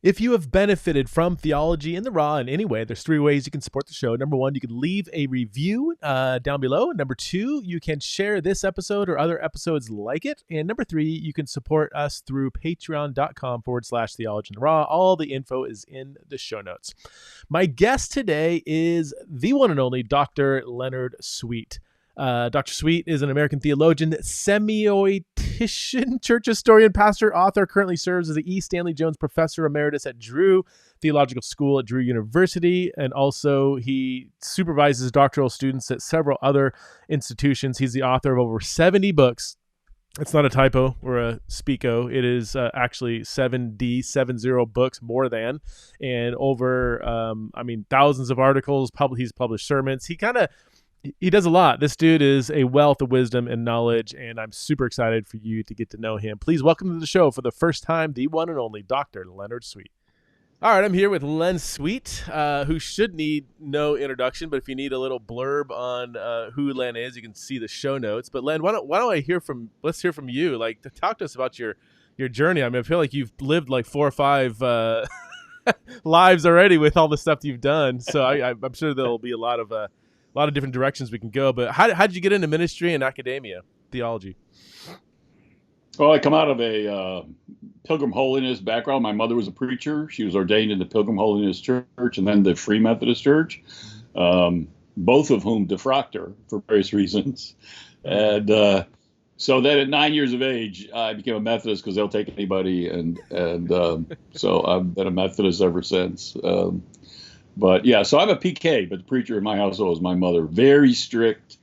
If you have benefited from Theology in the Raw in any way, there's three ways you can support the show. Number one, you can leave a review down below. Number two, you can share this episode or other episodes like it. And number three, you can support us through patreon.com/Theology in the Raw. All the info is in the show notes. My guest today is the one and only Dr. Leonard Sweet. Dr. Sweet is an American theologian, semioticician, church historian, pastor, author, currently serves as the E. Stanley Jones Professor Emeritus at Drew Theological School at Drew University, and also he supervises doctoral students at several other institutions. He's the author of over 70 books. It's not a typo or a speako. It is actually 70 books, more than, and over, thousands of articles. He's published sermons. He does a lot. This dude is a wealth of wisdom and knowledge, and I'm super excited for you to get to know him. Please welcome to the show for the first time, the one and only Dr. Leonard Sweet. All right, I'm here with Len Sweet, who should need no introduction, but if you need a little blurb on who Len is, you can see the show notes. But Len, let's hear from you. Like, to talk to us about your journey. I mean, I feel like you've lived like 4 or 5 lives already with all the stuff you've done. So I'm sure there'll be a lot of different directions we can go. But how did you get into ministry and academia, theology? Well, I come out of a Pilgrim Holiness background. My mother was a preacher. She was ordained in the Pilgrim Holiness Church and then the Free Methodist Church, both of whom defrocked her for various reasons. And so then at 9 years of age, I became a Methodist because they'll take anybody. And so I've been a Methodist ever since. But yeah, so I'm a PK, but the preacher in my household was my mother. Very strict.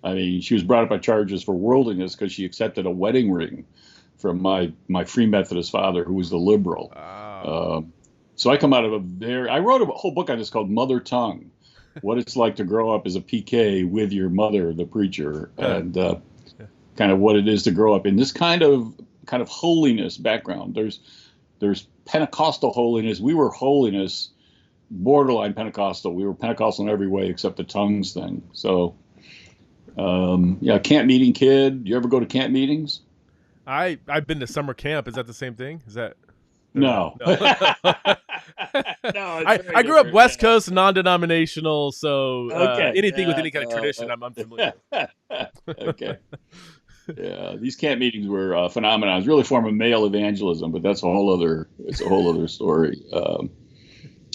I mean, she was brought up on charges for worldliness because she accepted a wedding ring from my Free Methodist father, who was the liberal. Wow. So I come out of I wrote a whole book on this called Mother Tongue, what it's like to grow up as a PK with your mother, the preacher, and kind of what it is to grow up in this kind of holiness background. There's Pentecostal holiness. We were holiness. Borderline Pentecostal. We were Pentecostal in every way except the tongues thing. So, camp meeting kid. You ever go to camp meetings? I've been to summer camp. Is that the same thing? Is that? No. No. I grew up West Coast, non-denominational, so anything with any kind of tradition, I'm unfamiliar. Okay. Yeah, these camp meetings were a phenomenon. It was really a form of male evangelism, but that's a whole other story.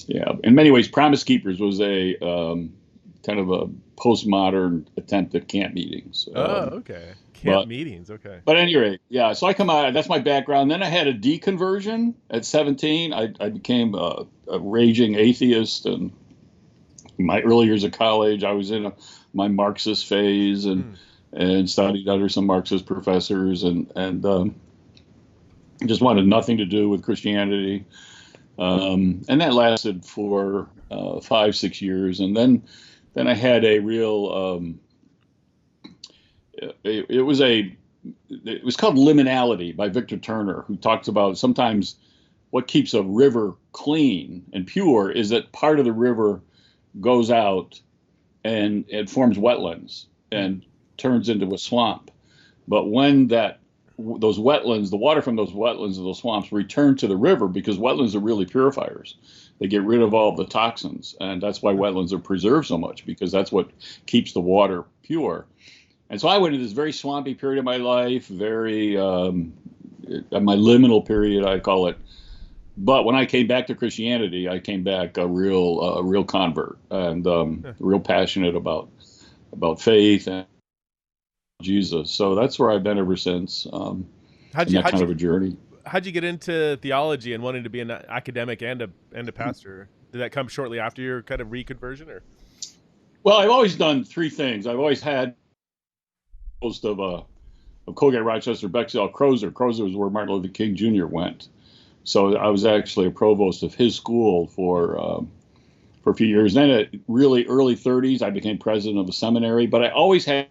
Yeah, in many ways, Promise Keepers was a kind of a postmodern attempt at camp meetings. Okay. Camp meetings, okay. But at any rate, yeah, so I come out, that's my background. Then I had a deconversion at 17. I became a raging atheist. And in my early years of college, I was in my Marxist phase and studied under some Marxist professors and just wanted nothing to do with Christianity. And that lasted for 5-6 years, and then I had a real. It was called liminality by Victor Turner, who talks about sometimes what keeps a river clean and pure is that part of the river goes out and it forms wetlands and turns into a swamp, but when those wetlands, the water from those wetlands and those swamps return to the river, because wetlands are really purifiers. They get rid of all the toxins, and that's why wetlands are preserved so much, because that's what keeps the water pure. And so I went into this very swampy period of my life, very my liminal period, I call it. But when I came back to Christianity, I came back a real convert and real passionate about faith and Jesus. So that's where I've been ever since. How'd you kind of a journey. How'd you get into theology and wanting to be an academic and a pastor? Did that come shortly after your kind of reconversion, or? Well, I've always done 3 things. I've always had most of Colgate, Rochester, Bexell, Crozer. Crozer was where Martin Luther King Jr. went. So I was actually a provost of his school for a few years. Then at really early 30s, I became president of the seminary. But I always had.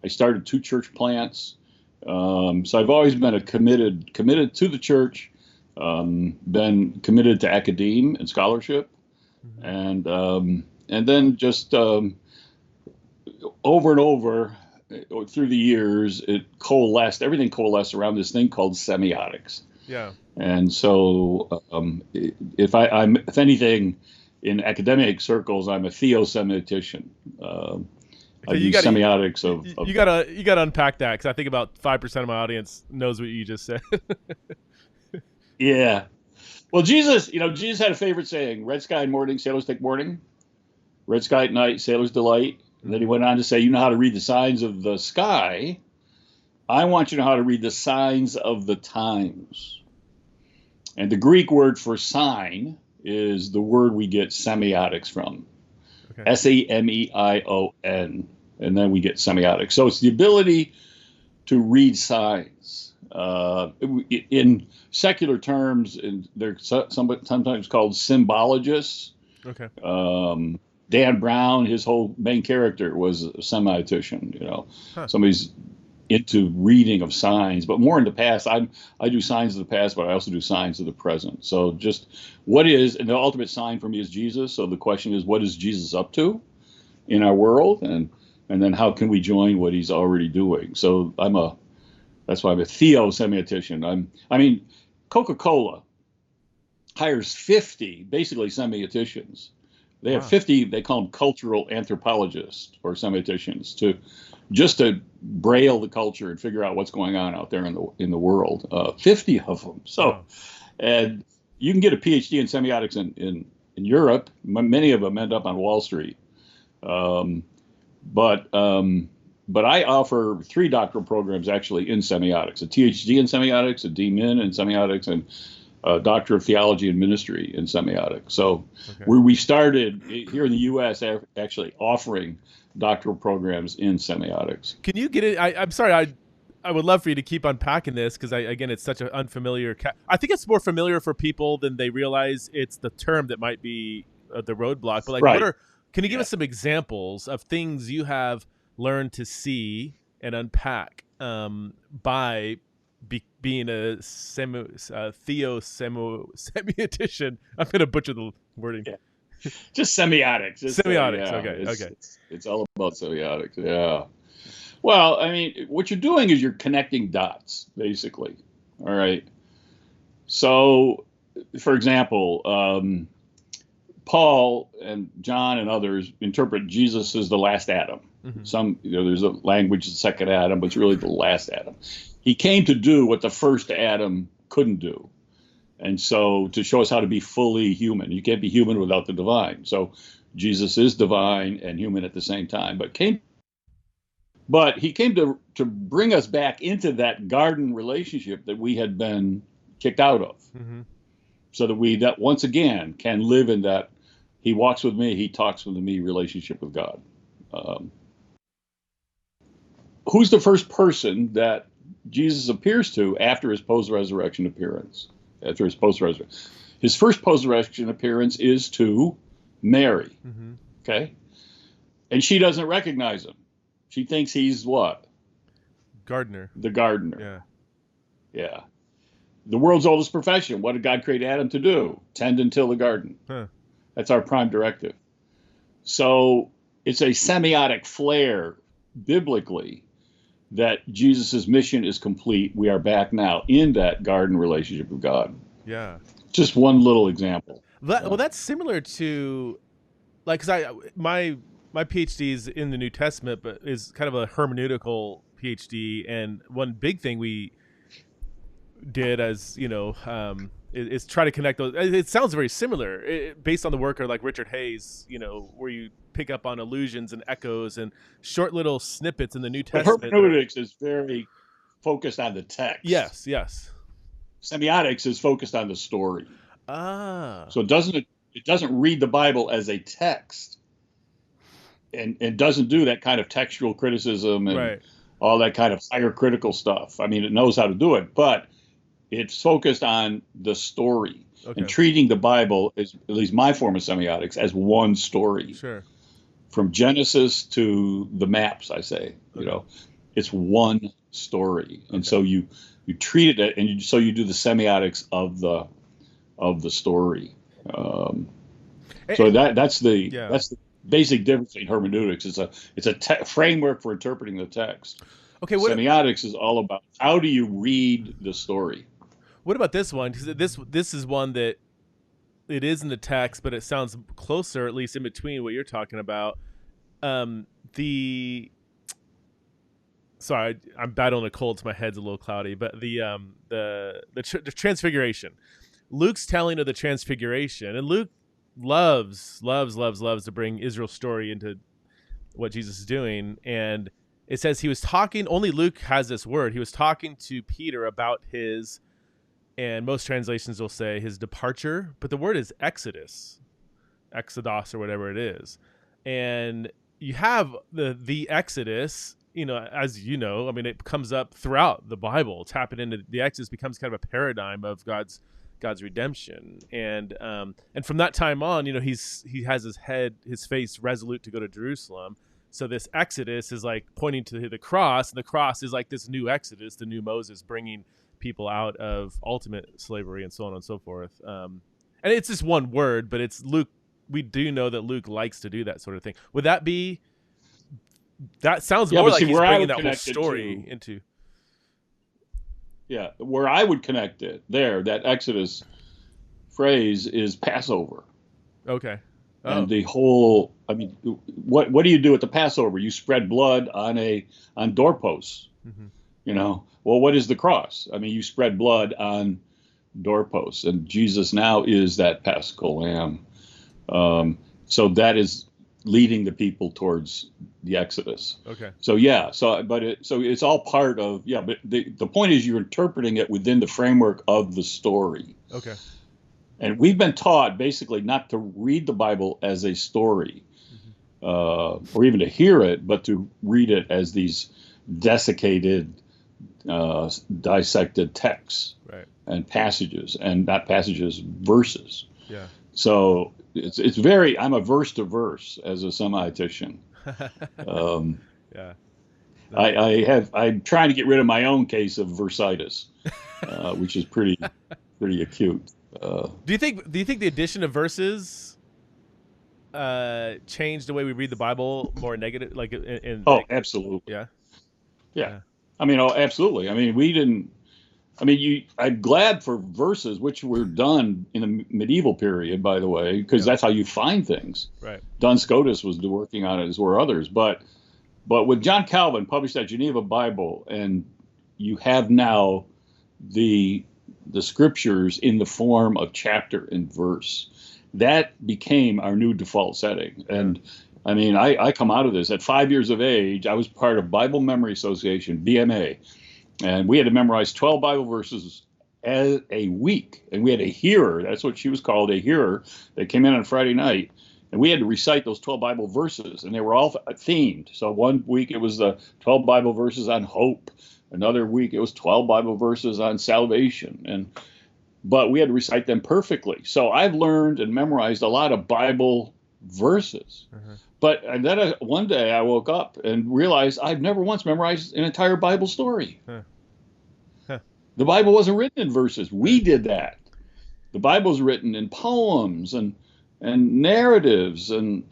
I started 2 church plants. So I've always been committed to the church, been committed to academe and scholarship, and then just over and over through the years, everything coalesced around this thing called semiotics. Yeah. And so, if anything, in academic circles, I'm a theosemiotician. I Okay, you use got semiotics of you gotta unpack that, because I think about 5% of my audience knows what you just said. yeah. Well, Jesus had a favorite saying: "Red sky at morning, sailors take mourning. Red sky at night, sailors delight." And then he went on to say, "You know how to read the signs of the sky. I want you to know how to read the signs of the times." And the Greek word for sign is the word we get semiotics from. Okay. Semeion. And then we get semiotics. So it's the ability to read signs. In secular terms, they're sometimes called symbologists. Okay. Dan Brown, his whole main character was a semiotician, somebody's into reading of signs, but more in the past. I do signs of the past, but I also do signs of the present. So just and the ultimate sign for me is Jesus. So the question is, what is Jesus up to in our world? And then how can we join what he's already doing? So that's why I'm a theosemiotician. Coca-Cola hires 50 basically semioticians. They have 50, they call them cultural anthropologists or semioticians, to braille the culture and figure out what's going on out there in the world. 50 of them. So, and you can get a PhD in semiotics in Europe. Many of them end up on Wall Street. But I offer 3 doctoral programs actually in semiotics: a PhD in semiotics, a DMin in semiotics, and a Doctor of Theology and Ministry in semiotics. So we started here in the U.S. actually offering doctoral programs in semiotics. Can you get it? I'm sorry. I would love for you to keep unpacking this, because again, it's such an unfamiliar. I think it's more familiar for people than they realize. It's the term that might be the roadblock. But can you give us some examples of things you have learned to see and unpack by being a theosemiotician? I'm going to butcher the wording. Yeah. Just semiotics. Semiotics. Okay. It's all about semiotics. Yeah. Well, what you're doing is you're connecting dots, basically. All right. So, for example, Paul and John and others interpret Jesus as the last Adam. Mm-hmm. There's a language, the second Adam, but it's really the last Adam. He came to do what the first Adam couldn't do. And so, to show us how to be fully human. You can't be human without the divine. So Jesus is divine and human at the same time, but he came to bring us back into that garden relationship that we had been kicked out of. Mm-hmm. So that once again can live in that he walks with me, he talks with me relationship with God. Who's the first person that Jesus appears to after his post-resurrection appearance? His first post-resurrection appearance is to Mary. Mm-hmm. Okay. And she doesn't recognize him. She thinks he's what? Gardener. The gardener. Yeah. Yeah. The world's oldest profession. What did God create Adam to do? Tend and till the garden. Huh. That's our prime directive. So it's a semiotic flare biblically that Jesus' mission is complete. We are back now in that garden relationship with God. Yeah. Just one little example. Well, that's similar to, because my PhD is in the New Testament, but is kind of a hermeneutical PhD. And one big thing we did, as is try to connect those. It sounds very similar based on the work of like Richard Hayes, where you pick up on allusions and echoes and short little snippets in the New Testament. But hermeneutics is very focused on the text. Yes. Semiotics is focused on the story. So it doesn't read the Bible as a text, and doesn't do that kind of textual criticism and all that kind of higher critical stuff. It knows how to do it, but it's focused on the story and treating the Bible, as at least my form of semiotics, as one story. Sure. From Genesis to the maps, I say, it's one story. And so you treat it, and so you do the semiotics of the story. So that's the basic difference in hermeneutics. It's a framework for interpreting the text. Okay. Semiotics is all about how do you read the story. What about this one? Because this is one that it is in the text, but it sounds closer, at least in between what you're talking about. Sorry, I'm battling a cold, so my head's a little cloudy. But the transfiguration, Luke's telling of the transfiguration, and Luke loves to bring Israel's story into what Jesus is doing. And it says he was talking. Only Luke has this word. He was talking to Peter about his, and most translations will say his departure, but the word is exodus or whatever it is. And you have the Exodus, as you know, I mean, it comes up throughout the Bible. It's happened into the Exodus becomes kind of a paradigm of God's redemption. And from that time on, he has his face resolute to go to Jerusalem. So this Exodus is like pointing to the cross, and the cross is like this new Exodus, the new Moses bringing people out of ultimate slavery and so on and so forth. And it's just one word, but it's Luke. We do know that Luke likes to do that sort of thing. Would that be? That sounds more like he's bringing that whole story into. Yeah, where I would connect it there, that Exodus phrase is Passover. Okay. Oh. And the whole, I mean, what do you do at the Passover? You spread blood on doorposts. Mm-hmm. Well, what is the cross? I mean, you spread blood on doorposts, and Jesus now is that Paschal Lamb. So that is leading the people towards the Exodus. Okay. So yeah. So it's all part of But the point is you're interpreting it within the framework of the story. Okay. And we've been taught basically not to read the Bible as a story, mm-hmm. Or even to hear it, but to read it as these desiccated, dissected texts, right, and passages, and not passages, verses. Yeah. So it's very. I'm averse to verse as a semiotician. Yeah. I'm trying to get rid of my own case of versitis, which is pretty acute. Do you think the addition of verses changed the way we read the Bible more negative? Like Absolutely. Yeah. I mean, absolutely. I mean, we didn't. I mean, I'm glad for verses, which were done in the medieval period, by the way, because that's how you find things. Right. Duns Scotus was working on it, as were others. But when John Calvin published that Geneva Bible, and you have now the scriptures in the form of chapter and verse, that became our new default setting. And I mean, I come out of this at 5 years of age. I was part of Bible Memory Association, BMA. And we had to memorize 12 Bible verses a week. And we had a hearer. That's what she was called, a hearer, that came in on Friday night. And we had to recite those 12 Bible verses. And they were all themed. So one week it was the 12 Bible verses on hope. Another week it was 12 Bible verses on salvation. But we had to recite them perfectly. So I've learned and memorized a lot of Bible verses. Uh-huh. And then one day I woke up and realized I've never once memorized an entire Bible story. Huh. The Bible wasn't written in verses. We did that. The Bible's written in poems and narratives and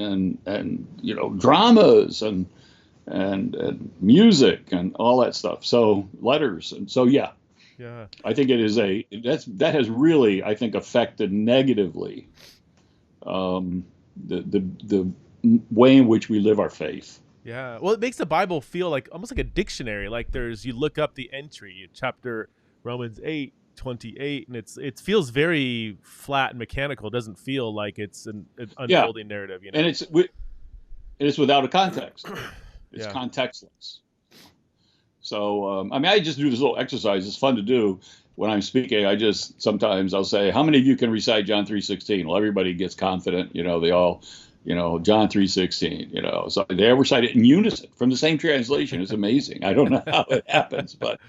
dramas and music and all that stuff. So letters. And so, yeah. I think it is that has really, I think, affected negatively the way in which we live our faith. Yeah. Well, it makes the Bible feel like almost like a dictionary. Like you look up the entry, chapter Romans 8:28, and it feels very flat and mechanical. It doesn't feel like it's an unfolding narrative. And it's without a context. It's contextless. So, I mean, I just do this little exercise. It's fun to do when I'm speaking. Sometimes I'll say, how many of you can recite John 3:16? Well, everybody gets confident. They all, John 3:16, so they recite it in unison from the same translation. It's amazing. I don't know how it happens, but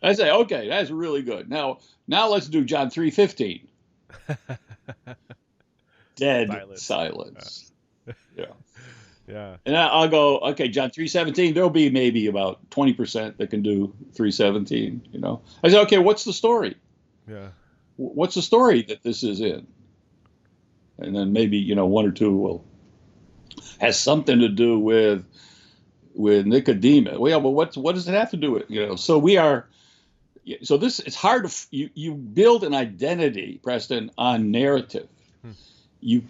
I say, okay, that's really good. Now let's do John 3:15. Dead silence. Yeah. And I'll go, okay, John 3:17, there'll be maybe about 20% that can do 3:17, I say, okay, what's the story? Yeah. What's the story that this is in? And then maybe, one or two has something to do with Nicodemus. Well, but what does it have to do with, So we are, So this, it's hard to you build an identity, Preston, on narrative. You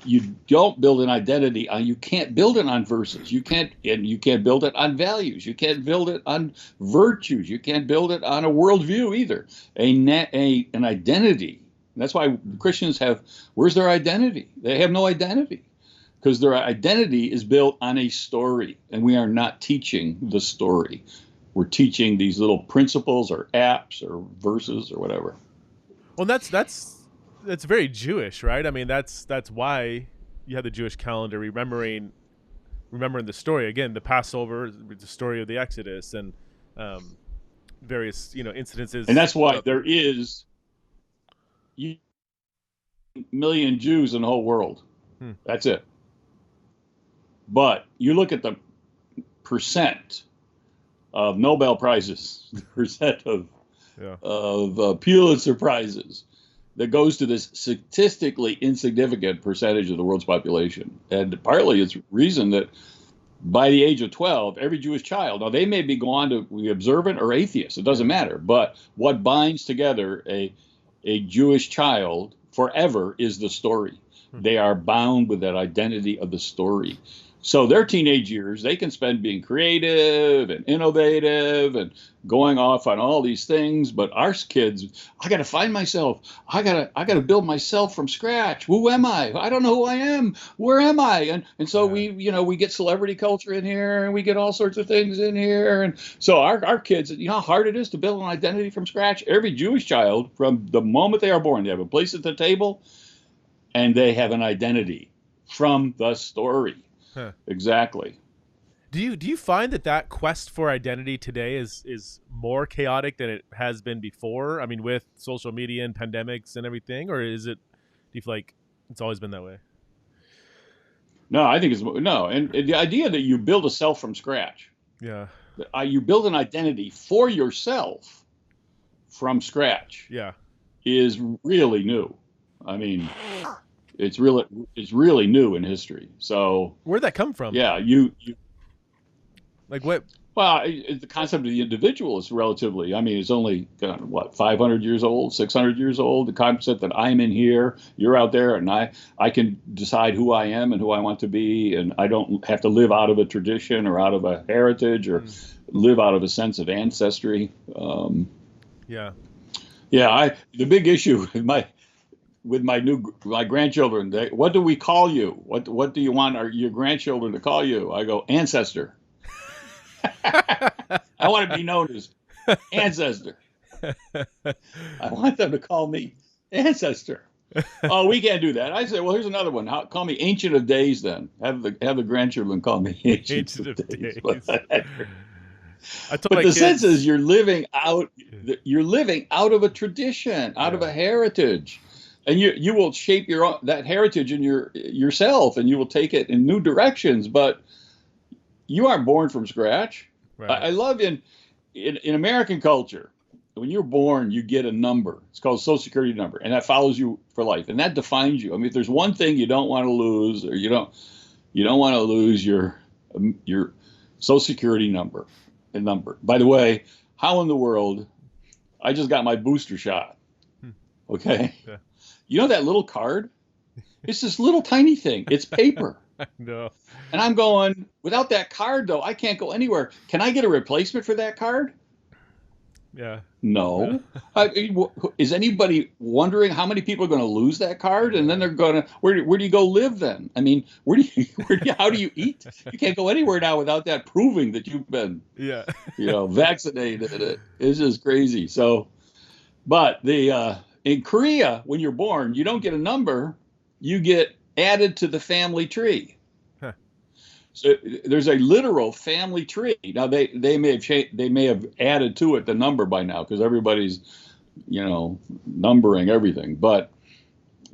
don't build an identity on, you can't build it on verses. You can't build it on values. You can't build it on virtues. You can't build it on a worldview either. An identity. That's why Christians have, where's their identity? They have no identity, because their identity is built on a story, and we are not teaching the story. We're teaching these little principles or apps or verses or whatever. Well, that's very Jewish, right? I mean, that's why you have the Jewish calendar, remembering the story. Again, the Passover, the story of the Exodus, and various incidences. And that's why there is a million Jews in the whole world. That's it. But you look at the percent of Nobel Prizes, the percent of Pulitzer Prizes, that goes to this statistically insignificant percentage of the world's population. And partly it's reason that by the age of 12, every Jewish child, now they may be gone to be observant or atheist, it doesn't matter, but what binds together a Jewish child forever is the story. They are bound with that identity of the story. So their teenage years, they can spend being creative and innovative and going off on all these things. But our kids, I got to find myself. I got to build myself from scratch. Who am I? I don't know who I am. Where am I? And so we get celebrity culture in here, and we get all sorts of things in here. And so our kids, you know how hard it is to build an identity from scratch? Every Jewish child, from the moment they are born, they have a place at the table, and they have an identity from the story. Huh. Exactly. Do you find that quest for identity today is more chaotic than it has been before? I mean, with social media and pandemics and everything, or do you feel like it's always been that way? No, I think and the idea that you build a self from scratch. Yeah. You build an identity for yourself from scratch. Yeah. Is really new. I mean, it's really new in history. So where'd that come from? Yeah, you like what? Well, the concept of the individual is relatively. I mean, it's only 500 years old, 600 years old. The concept that I'm in here, you're out there, and I can decide who I am and who I want to be, and I don't have to live out of a tradition or out of a heritage or live out of a sense of ancestry. Yeah. The big issue with my grandchildren, what do we call you? What do you want your grandchildren to call you? I go, ancestor. I want to be known as ancestor. I want them to call me ancestor. Oh, we can't do that. I say, well, here's another one. Call me Ancient of Days then. Have the grandchildren call me Ancient of Days. But the sense is you're living out of a tradition, out of a heritage. And you will shape that heritage in yourself, and you will take it in new directions. But you aren't born from scratch. Right. I love in American culture, when you're born, you get a number. It's called Social Security number, and that follows you for life, and that defines you. I mean, if there's one thing you don't want to lose, or you don't want to lose your Social Security number. By the way, how in the world? I just got my booster shot. Okay. Yeah. You know that little card? It's this little tiny thing. It's paper. No. And I'm going, without that card, though, I can't go anywhere. Can I get a replacement for that card? Yeah. No. Is anybody wondering how many people are going to lose that card? And then they're going to, where do you go live then? I mean, how do you eat? You can't go anywhere now without that proving that you've been, vaccinated. It's just crazy. So, but in Korea, when you're born, you don't get a number, you get added to the family tree. Huh. So there's a literal family tree. Now they may have added to it the number by now, because everybody's, numbering everything. But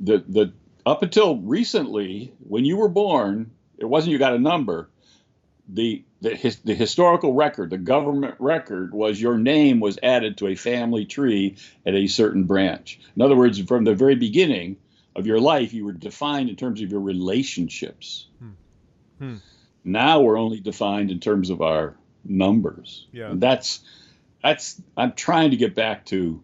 the up until recently, when you were born, it wasn't you got a number. The historical record, the government record, was your name was added to a family tree at a certain branch. In other words, from the very beginning of your life, you were defined in terms of your relationships. Now we're only defined in terms of our numbers. Yeah. And that's I'm trying to get back to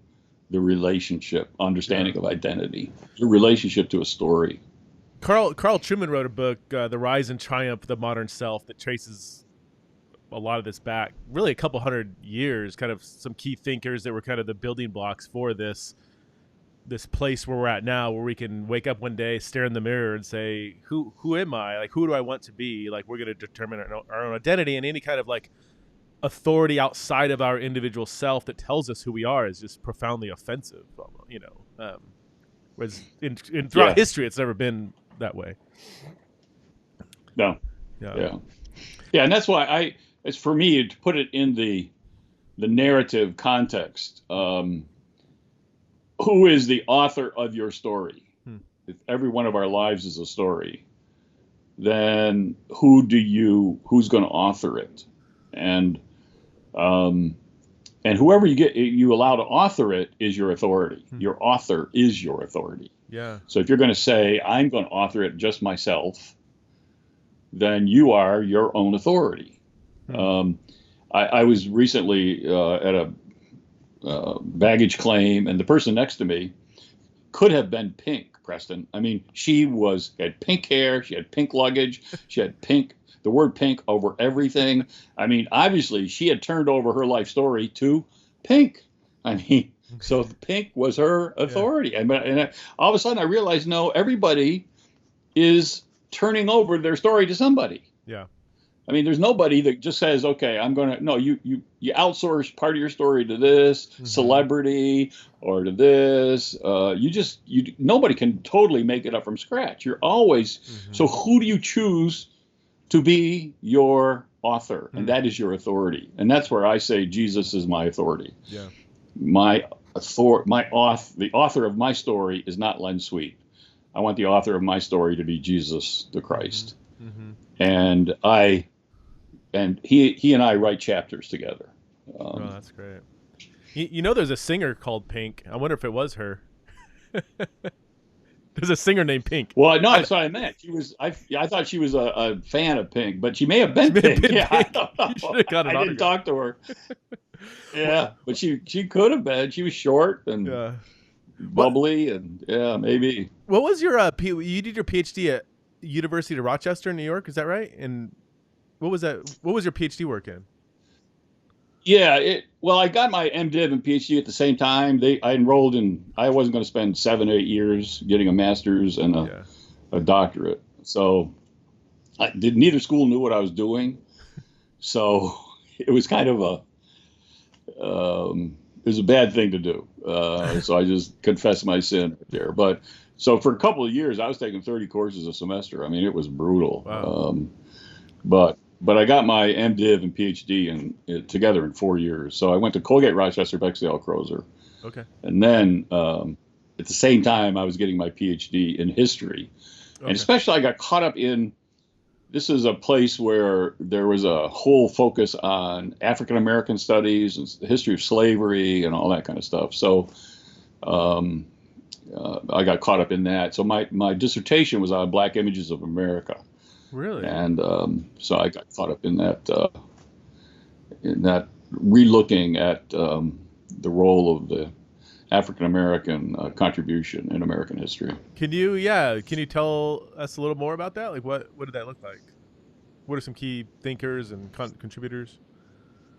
the relationship, understanding of identity, your relationship to a story. Carl Truman wrote a book, The Rise and Triumph of the Modern Self, that traces a lot of this back, really a couple hundred years, kind of some key thinkers that were kind of the building blocks for this place where we're at now, where we can wake up one day, stare in the mirror and say, who am I? Like, who do I want to be? Like, we're going to determine our own identity, and any kind of like authority outside of our individual self that tells us who we are is just profoundly offensive, you know. Whereas throughout history, it's never been that way. No. Yeah. And that's why it's for me to put it in the narrative context. Who is the author of your story? If every one of our lives is a story, then who's going to author it? And whoever you allow to author it is your authority. Your author is your authority. Yeah. So if you're going to say, I'm going to author it just myself, then you are your own authority. I was recently at a baggage claim, and the person next to me could have been pink, Preston. I mean, she had pink hair, she had pink luggage, she had the word pink over everything. I mean, obviously, she had turned over her life story to pink. I mean, so pink was her authority. Yeah. And all of a sudden, I realized, no, everybody is turning over their story to somebody. Yeah. I mean, there's nobody that just says, okay, you outsource part of your story to this celebrity or to this. Nobody can totally make it up from scratch. You're always, so who do you choose to be your author? And that is your authority. And that's where I say Jesus is my authority. Yeah. The author of my story is not Len Sweet. I want the author of my story to be Jesus the Christ. And he and I write chapters together. Oh, that's great. You know, there's a singer called Pink. I wonder if it was her. There's a singer named Pink. Well, no, that's what I meant. I thought she was a fan of Pink, but she may have been Pink. Pink. I don't know. You should have got an I didn't talk to her. Yeah, but she could have been. She was short and bubbly, and maybe. What was your you did your PhD at University of Rochester, New York? Is that right? And what was that? What was your PhD work in? Yeah, well, I got my MDiv and PhD at the same time. I enrolled in. I wasn't going to spend 7 or 8 years getting a master's and a doctorate. So, neither school knew what I was doing. So it was kind of it was a bad thing to do. So I just confessed my sin there. But so for a couple of years, I was taking 30 courses a semester. I mean, it was brutal. Wow. But I got my MDiv and PhD together in 4 years. So I went to Colgate, Rochester, Bexley, Crozer. Okay. And then at the same time, I was getting my PhD in history. Okay. And especially I got caught up in, this is a place where there was a whole focus on African-American studies and the history of slavery and all that kind of stuff. So I got caught up in that. So my dissertation was on Black images of America. Really? And so I got caught up in that relooking at the role of the African American contribution in American history. Can you tell us a little more about that? Like, what did that look like? What are some key thinkers and contributors?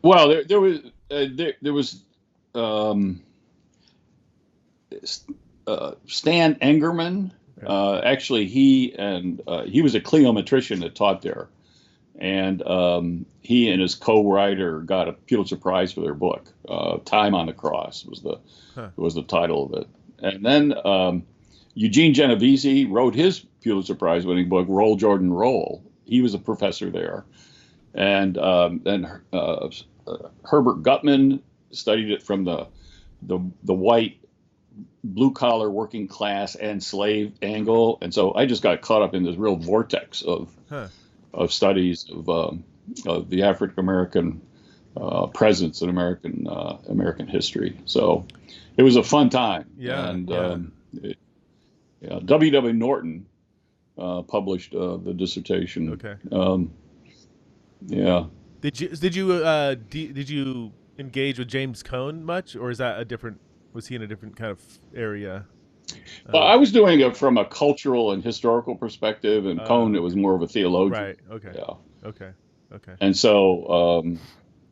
Well, there was Stan Engerman. Actually, he was a ecclesiologian that taught there, and he and his co-writer got a Pulitzer Prize for their book. "Time on the Cross" was the title of it. And then Eugene Genovese wrote his Pulitzer Prize-winning book, "Roll, Jordan, Roll." He was a professor there, and then Herbert Gutman studied it from the white, blue-collar working class and slave angle, and so I just got caught up in this real vortex of studies of the African American presence in American history. So it was a fun time. W.W. Norton published the dissertation. Okay. Yeah. Did you engage with James Cone much, or is that a different? Was he in a different kind of area? Well, I was doing it from a cultural and historical perspective, and Cone, it was Okay. more of a theologian. Right. Okay. Yeah. Okay. Okay. And so,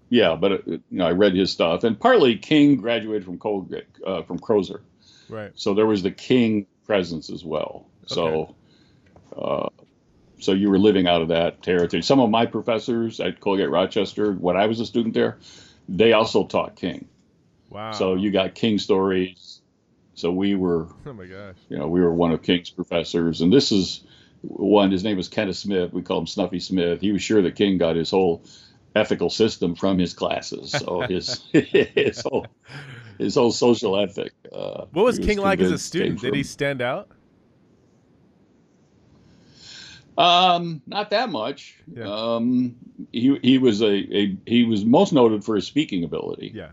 yeah, but I read his stuff, and partly King graduated from from Crozer, Right. so there was the King presence as well. Okay. So you were living out of that territory. Some of my professors at Colgate Rochester, when I was a student there, they also taught King. Wow. So you got King stories. So we were, Oh my gosh. we were one of King's professors, and this is one. His name was Kenneth Smith. We call him Snuffy Smith. He was sure that King got his whole ethical system from his classes. So his whole social ethic. What was King like as a student? Did he stand out? Not that much. Yeah. He was most noted for his speaking ability. Yeah.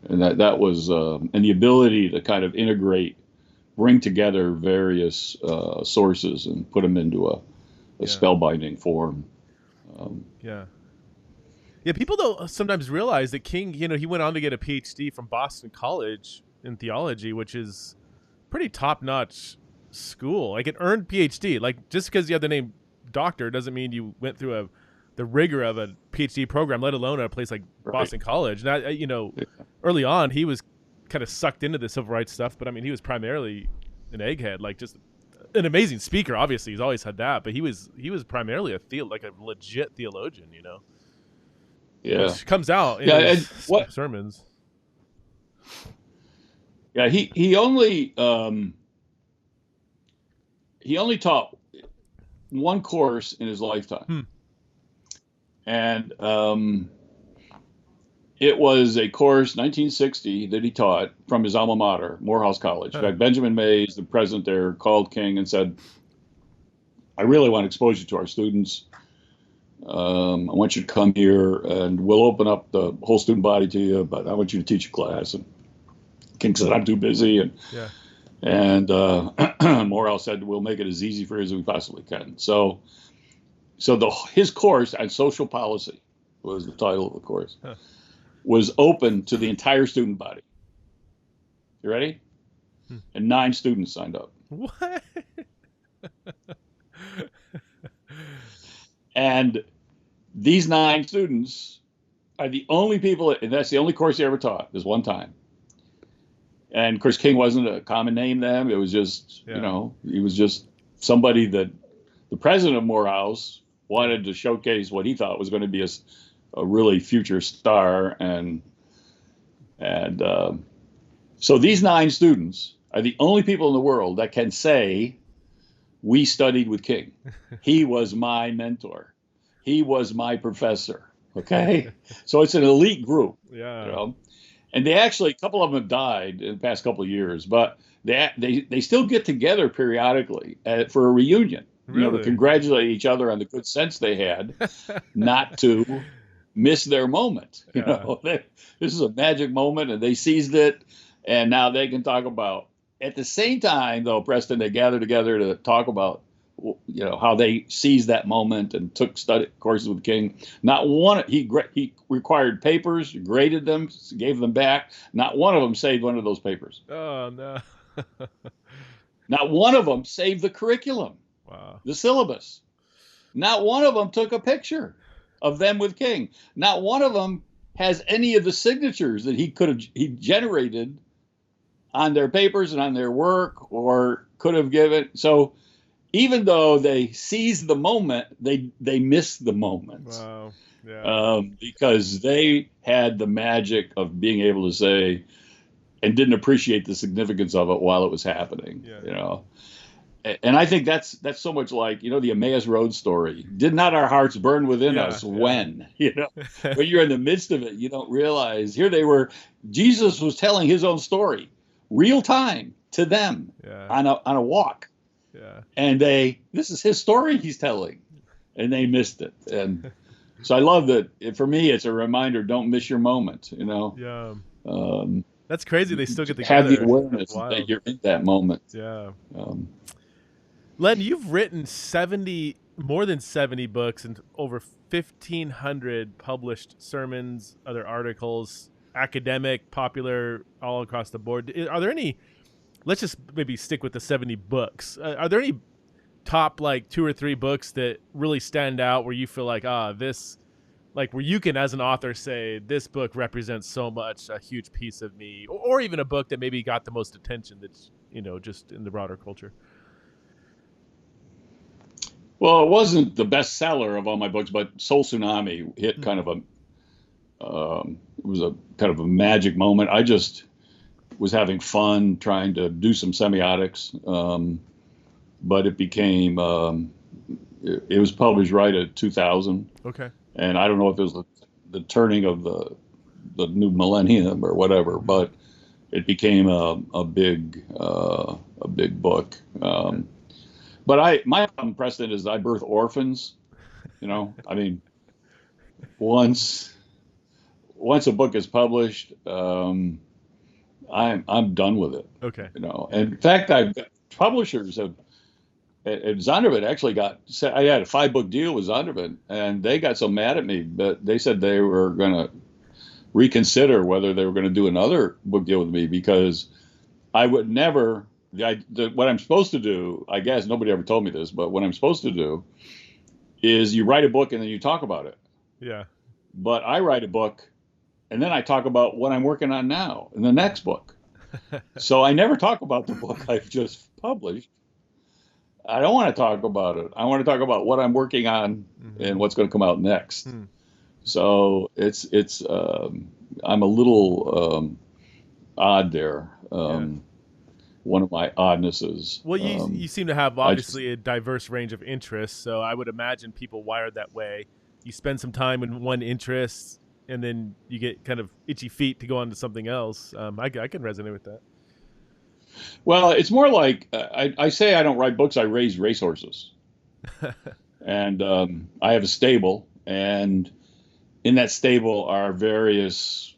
And that was and the ability to kind of bring together various sources and put them into a spellbinding form. Yeah. People don't sometimes realize that King, he went on to get a PhD from Boston College in theology, which is pretty top-notch school, like an earned PhD. Like, just because you have the name doctor doesn't mean you went through the rigor of a PhD program, let alone at a place like Boston College. And early on, he was kind of sucked into the civil rights stuff, but I mean, he was primarily an egghead, like just an amazing speaker. Obviously, he's always had that, but he was primarily a legit theologian. Yeah, which comes out in his sermons. Yeah, he only taught one course in his lifetime. And it was a course, 1960, that he taught from his alma mater, Morehouse College. In fact, Benjamin Mays, the president there, called King and said, I really want to expose you to our students. I want you to come here, and we'll open up the whole student body to you, but I want you to teach a class. And King said, I'm too busy. And Morehouse said, we'll make it as easy for you as we possibly can. So his course on social policy was the title of the course, was open to the entire student body. You ready? And 9 students signed up. What? And these 9 students are the only people, and that's the only course he ever taught, this one time. And of course, King wasn't a common name then. It was just, he was just somebody that the president of Morehouse wanted to showcase what he thought was going to be a really future star. And so these 9 students are the only people in the world that can say, we studied with King. He was my mentor. He was my professor. Okay. So it's an elite group. Yeah. And they actually, a couple of them have died in the past couple of years, but they still get together periodically for a reunion, really? To congratulate each other on the good sense they had, not to miss their moment. This is a magic moment, and they seized it, and now they can talk about. At the same time, though, Preston, they gather together to talk about, how they seized that moment and took study courses with King. Not one, he required papers, graded them, gave them back. Not one of them saved one of those papers. Oh, no. Not one of them saved the curriculum, the syllabus. Not one of them took a picture of them with King. Not one of them has any of the signatures that he generated on their papers and on their work, or could have given. So even though they seized the moment, they missed the moment. Wow. Yeah. Because they had the magic of being able to say, and didn't appreciate the significance of it while it was happening. And I think that's so much like, the Emmaus Road story. Did not our hearts burn within us when, when you're in the midst of it, you don't realize. Here they were, Jesus was telling his own story, real time to them on a walk. Yeah. And this is his story he's telling, and they missed it. And so I love that. For me, it's a reminder, don't miss your moment, Yeah. That's crazy. They still get together. Have the awareness that you're in that moment. Yeah. Len, you've written 70 more than 70 books and over 1,500 published sermons, other articles, academic, popular, all across the board. Are there any, let's just maybe stick with the 70 books. Are there any top like 2 or 3 books that really stand out where you feel like, this, like where you can, as an author, say this book represents so much, a huge piece of me, or even a book that maybe got the most attention that's, just in the broader culture? Well, it wasn't the bestseller of all my books, but Soul Tsunami hit kind of it was a kind of a magic moment. I just was having fun trying to do some semiotics, but it became, it was published right at 2000. Okay. And I don't know if it was the turning of the new millennium or whatever, but it became a big book. But my problem, Preston, is I birth orphans. I mean, once a book is published, I'm done with it. Okay. And in fact, publishers have. Zondervan actually I had a 5-book deal with Zondervan, and they got so mad at me, but they said they were going to reconsider whether they were going to do another book deal with me, because I would never, what I'm supposed to do, I guess nobody ever told me this, but what I'm supposed to do is you write a book and then you talk about it. Yeah. But I write a book and then I talk about what I'm working on now in the next book. So I never talk about the book I've just published. I don't want to talk about it. I want to talk about what I'm working on and what's going to come out next. So it's I'm a little odd there. One of my oddnesses. Well, you seem to have obviously a diverse range of interests, so I would imagine people wired that way. You spend some time in one interest, and then you get kind of itchy feet to go on to something else. I can resonate with that. Well, it's more like I say I don't write books. I raise racehorses, and I have a stable, and in that stable are various,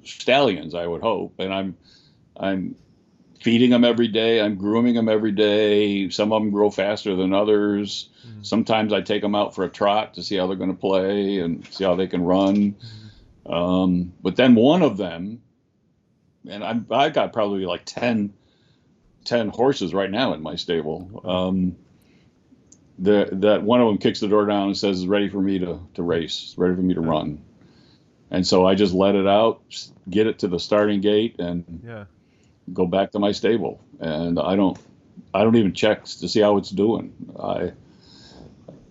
stallions. I would hope, and I'm feeding them every day. I'm grooming them every day. Some of them grow faster than others. Sometimes I take them out for a trot to see how they're going to play and see how they can run. But then one of them. And I've got probably like 10 horses right now in my stable. That one of them kicks the door down and says, "It's ready for me to race. It's ready for me to run." And so I just let it out, get it to the starting gate, and go back to my stable. And I don't even check to see how it's doing.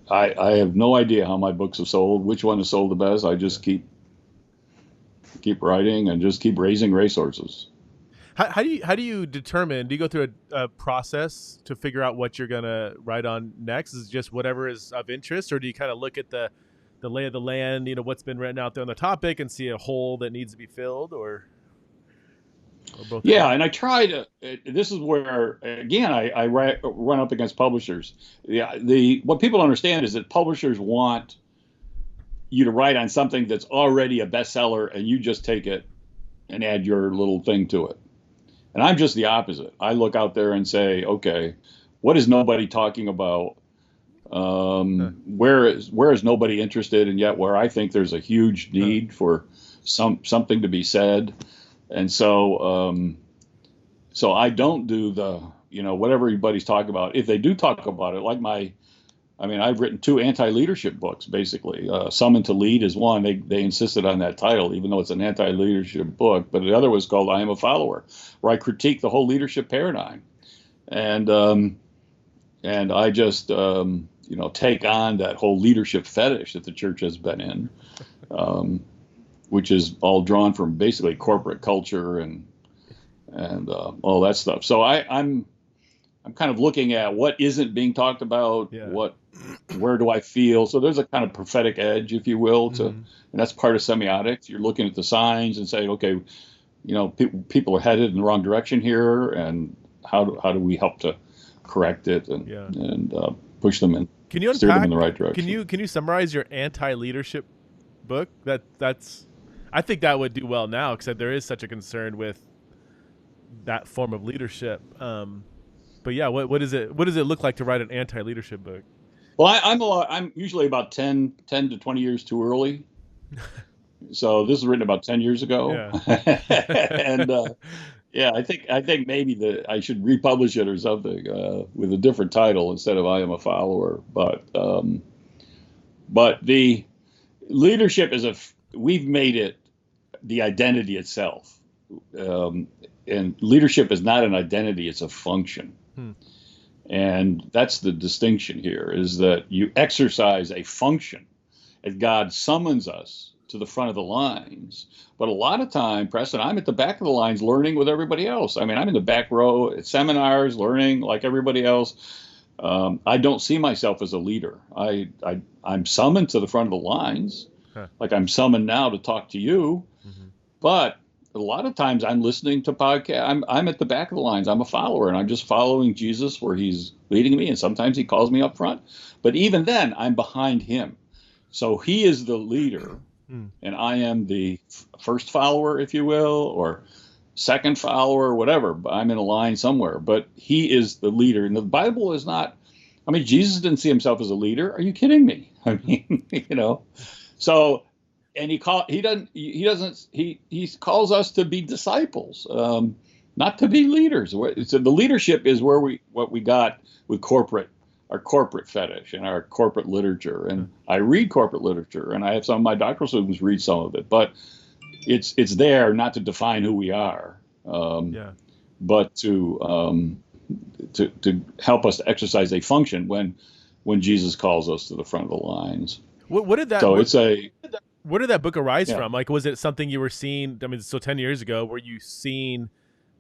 I have no idea how my books have sold, which one has sold the best. I just keep writing and just keep raising racehorses. How do you determine? Do you go through a process to figure out what you're gonna write on next? Is it just whatever is of interest, or do you kind of look at the lay of the land, what's been written out there on the topic, and see a hole that needs to be filled, or both? Yeah, and I try to. This is where again I run up against publishers. What people understand is that publishers want you to write on something that's already a bestseller, and you just take it and add your little thing to it. And I'm just the opposite. I look out there and say, okay, what is nobody talking about? Where is nobody interested, and yet where I think there's a huge need for something to be said. And so I don't do the what everybody's talking about. If they do talk about it, like I've written 2 anti-leadership books, basically. Summon to Lead is one. They insisted on that title, even though it's an anti-leadership book. But the other was called I Am a Follower, where I critique the whole leadership paradigm. And I just, take on that whole leadership fetish that the church has been in, which is all drawn from basically corporate culture and all that stuff. So I'm kind of looking at what isn't being talked about, where do I feel? So there's a kind of prophetic edge, if you will, and that's part of semiotics. You're looking at the signs and saying, okay, people are headed in the wrong direction here, and how do we help to correct it and push them and steer them in the right direction? Can you summarize your anti-leadership book? That's I think that would do well now, because there is such a concern with that form of leadership. But yeah, what does it look like to write an anti-leadership book? Well, I'm usually about 10 to 20 years too early. So this was written about 10 years ago. Yeah. And yeah, I think maybe I should republish it or something with a different title instead of I Am a Follower. But the leadership we've made it the identity itself. And leadership is not an identity, it's a function. And that's the distinction here, is that you exercise a function as God summons us to the front of the lines. But a lot of time, Preston, I'm at the back of the lines learning with everybody else. I mean, I'm in the back row at seminars learning like everybody else. I don't see myself as a leader. I'm summoned to the front of the lines, like I'm summoned now to talk to you. But a lot of times I'm listening to podcasts. I'm at the back of the lines. I'm a follower, and I'm just following Jesus where he's leading me. And sometimes he calls me up front. But even then, I'm behind him. So he is the leader, and I am the first follower, if you will, or second follower, whatever. I'm in a line somewhere. But he is the leader. And the Bible is not, I mean, Jesus didn't see himself as a leader. Are you kidding me? I mean, So, and he calls us to be disciples, not to be leaders. So the leadership is what we got with our corporate fetish and our corporate literature. And I read corporate literature, and I have some of my doctoral students read some of it, but it's there not to define who we are, but to help us to exercise a function when Jesus calls us to the front of the lines. What did that? So where did that book arise from? Like, was it something you were seeing? I mean, so 10 years ago, were you seeing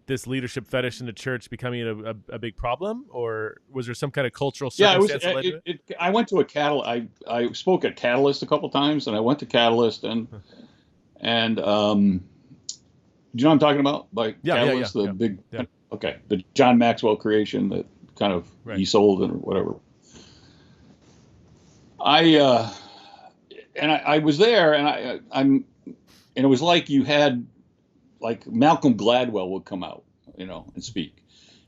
this leadership fetish in the church becoming a big problem, or was there some kind of cultural circumstance that led to it? I went to a Catalyst. I spoke at Catalyst a couple times, and I went to Catalyst, and do you know what I'm talking about? Like Catalyst, the big, the John Maxwell creation that kind of he sold and whatever. I was there, and and it was like you had, like Malcolm Gladwell would come out, and speak,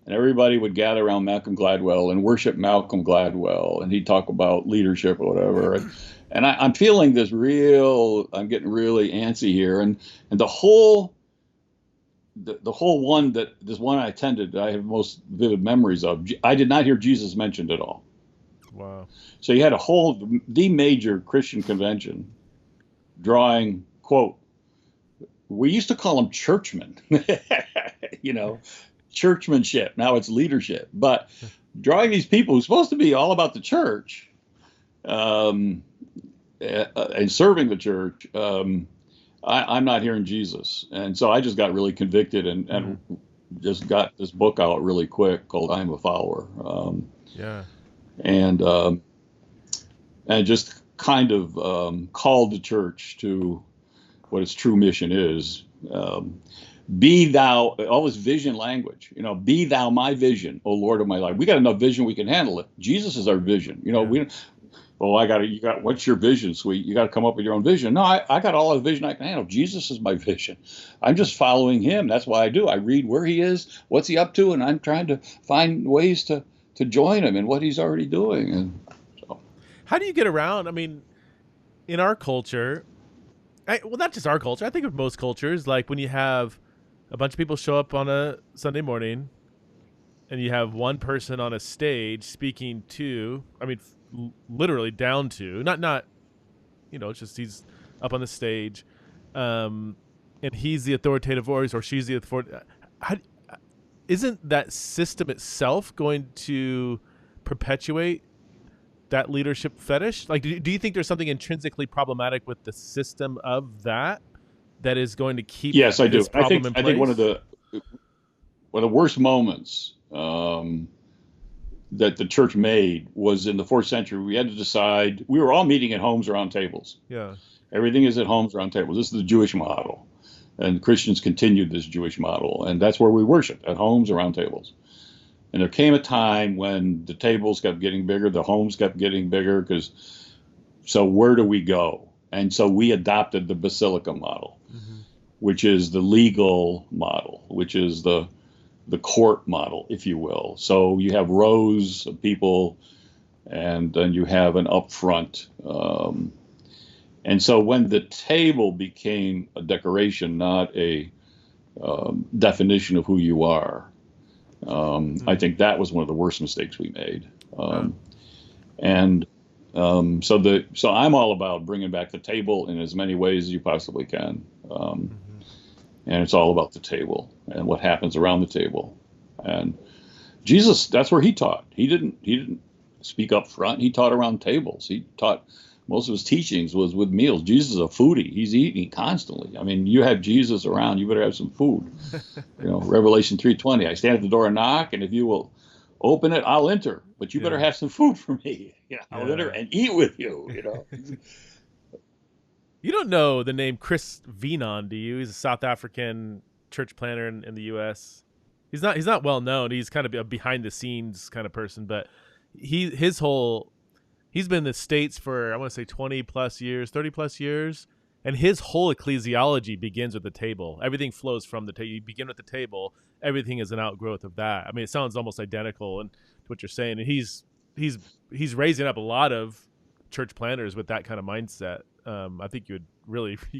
and everybody would gather around Malcolm Gladwell and worship Malcolm Gladwell, and he'd talk about leadership or whatever, and I'm feeling this I'm getting really antsy here, and the whole one this one I attended, I have most vivid memories of. I did not hear Jesus mentioned at all. Wow. So you had the major Christian convention drawing, quote, we used to call them churchmen, churchmanship. Now it's leadership. But drawing these people who's supposed to be all about the church and serving the church, I'm not hearing Jesus. And so I just got really convicted and just got this book out really quick called I Am a Follower. And just kind of called the church to what its true mission is. Be thou, all this vision language, be thou my vision, O Lord of my life. We got enough vision, we can handle it. Jesus is our vision. What's your vision, Sweet? You got to come up with your own vision. No, I got all the vision I can handle. Jesus is my vision. I'm just following him. That's why I do. I read where he is, what's he up to, and I'm trying to find ways to join him in what he's already doing. And so, how do you get around? I mean, in our culture, not just our culture, I think of most cultures, like when you have a bunch of people show up on a Sunday morning and you have one person on a stage speaking to, I mean, literally down to, not, it's just he's up on the stage and he's the authoritative voice or she's the authoritative. Isn't that system itself going to perpetuate that leadership fetish? Like, do you think there's something intrinsically problematic with the system of that is going to keep? Yes, I do. I think one of the worst moments that the church made was in the 4th century. We had to decide. We were all meeting at homes around tables. Yeah, everything is at homes around tables. This is the Jewish model. And Christians continued this Jewish model, and that's where we worshiped, at homes around tables. And there came a time when the tables kept getting bigger, the homes kept getting bigger, so where do we go? And so we adopted the basilica model, which is the legal model, which is the the court model, if you will. So you have rows of people, and then you have an upfront. And so when the table became a decoration, not a definition of who you are, I think that was one of the worst mistakes we made. And so I'm all about bringing back the table in as many ways as you possibly can. And it's all about the table and what happens around the table. And Jesus, that's where he taught. He didn't speak up front. He taught around tables. He taught, most of his teachings was with meals. Jesus is a foodie. He's eating constantly. I mean, you have Jesus around, you better have some food. Revelation 3:20, I stand at the door and knock, and if you will open it, I'll enter. But you better have some food for me. I'll enter and eat with you. You don't know the name Chris Venon, do you? He's a South African church planter in the U.S. He's not well known. He's kind of a behind the scenes kind of person, but he's been in the States for, I want to say 20 plus years, 30 plus years. And his whole ecclesiology begins with the table. Everything flows from the table. You begin with the table. Everything is an outgrowth of that. I mean, it sounds almost identical to what you're saying. And he's raising up a lot of church planners with that kind of mindset. I think you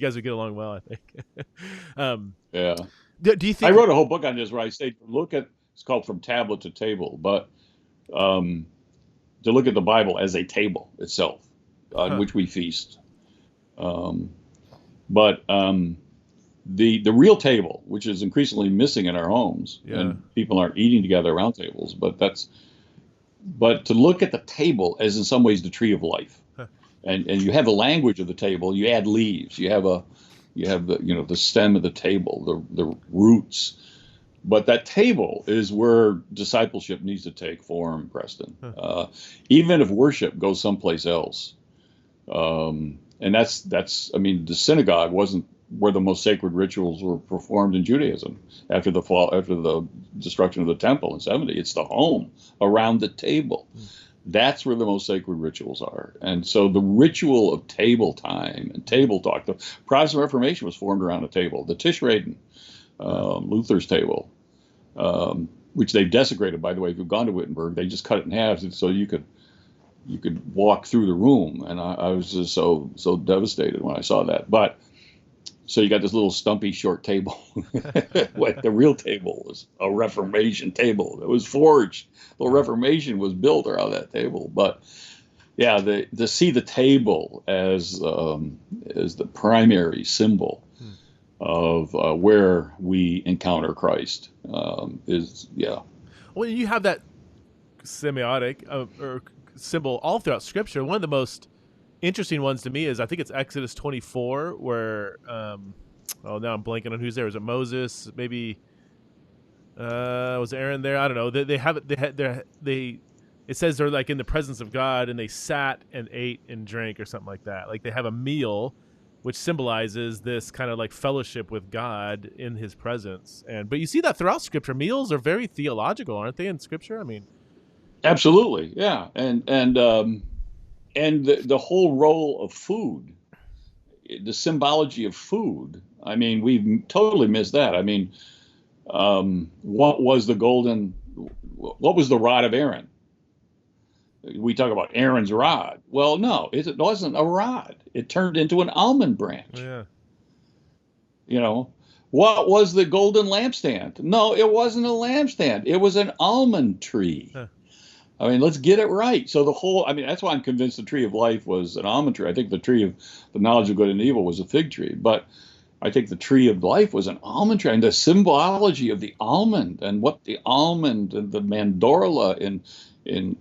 guys would get along well, I think. Yeah. Do you think I wrote a whole book on this where I say, it's called From Tablet to Table, but to look at the Bible as a table itself on which we feast. But the real table, which is increasingly missing in our homes, and people aren't eating together around tables, but to look at the table as in some ways the tree of life. And you have the language of the table. You add leaves. You have the stem of the table, the roots. But that table is where discipleship needs to take form, Preston. Even if worship goes someplace else, and that's. I mean, the synagogue wasn't where the most sacred rituals were performed in Judaism after the destruction of the temple in 70. It's the home around the table. That's where the most sacred rituals are. And so the ritual of table time and table talk, the Protestant Reformation was formed around a table. The Tischreden, Luther's table, which they've desecrated, by the way. If you've gone to Wittenberg, they just cut it in half so you could walk through the room. And I was just so devastated when I saw that. But so you got this little stumpy short table. The real table was a Reformation table. It was forged. The Reformation was built around that table. But yeah, to see the table as the primary symbol of where we encounter Christ is. Well, you have that semiotic or symbol all throughout Scripture. One of the most interesting ones to me is, I think it's Exodus 24, where now I'm blanking on who's there. Was it Moses? Maybe was Aaron there? I don't know. They have it. It says they're like in the presence of God, and they sat and ate and drank or something like that. Like they have a meal, which symbolizes this kind of like fellowship with God in His presence. But you see that throughout Scripture. Meals are very theological, aren't they, in Scripture? I mean, absolutely, yeah, and the whole role of food, the symbology of food. I mean, we've totally missed that. I mean, what was the rod of Aaron? We talk about Aaron's rod. Well, no, it wasn't a rod. It turned into an almond branch. Yeah. What was the golden lampstand? No, it wasn't a lampstand. It was an almond tree. I mean, let's get it right. So that's why I'm convinced the tree of life was an almond tree. I think the tree of the knowledge of good and evil was a fig tree. But I think the tree of life was an almond tree. And the symbology of the almond and what the almond and the mandorla in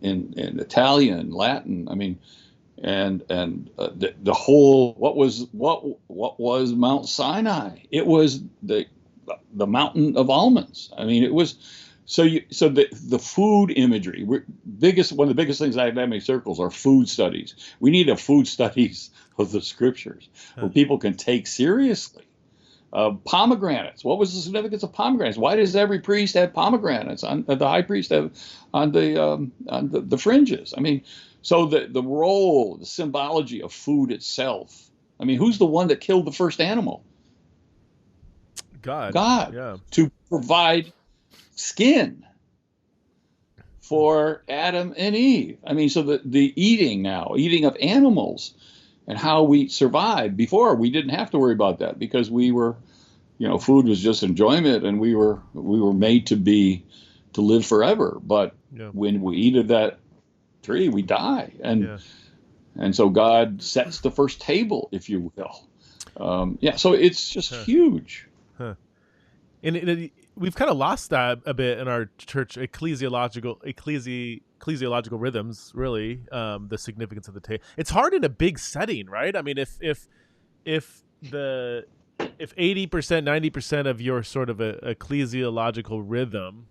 Italian, Latin, I mean, and the whole, what was Mount Sinai? It was the mountain of almonds. I mean, it was. So the food imagery, one of the biggest things in academic circles are food studies. We need a food studies of the Scriptures where people can take seriously. Pomegranates. What was the significance of pomegranates? Why does every priest have pomegranates? The high priest have on the fringes. I mean, so the role, the symbology of food itself. I mean, who's the one that killed the first animal? God. God. Yeah. To provide skin for Adam and Eve. I mean, so the eating of animals and how we survived. Before, we didn't have to worry about that because we were, food was just enjoyment, and we were made to live forever. But when we eat of that tree, we die. And so God sets the first table, if you will. So it's just huge. And we've kind of lost that a bit in our church ecclesiological rhythms, really, the significance of the table. It's hard in a big setting, right? I mean, if 80%, 90% of your sort of a ecclesiological rhythm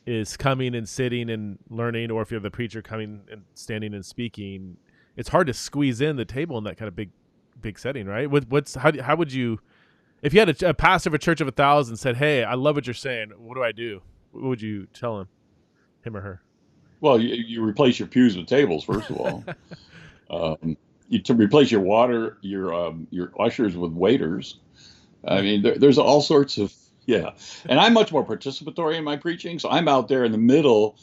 is coming and sitting and learning, or if you're the preacher coming and standing and speaking, it's hard to squeeze in the table in that kind of big setting, right? How would you, if you had a pastor of a church of 1,000 said, "Hey, I love what you're saying. What do I do?" What would you tell him or her? Well, you replace your pews with tables, first of all. You to replace your ushers with waiters. I mean, there's all sorts of, And I'm much more participatory in my preaching, so I'm out there in the middle,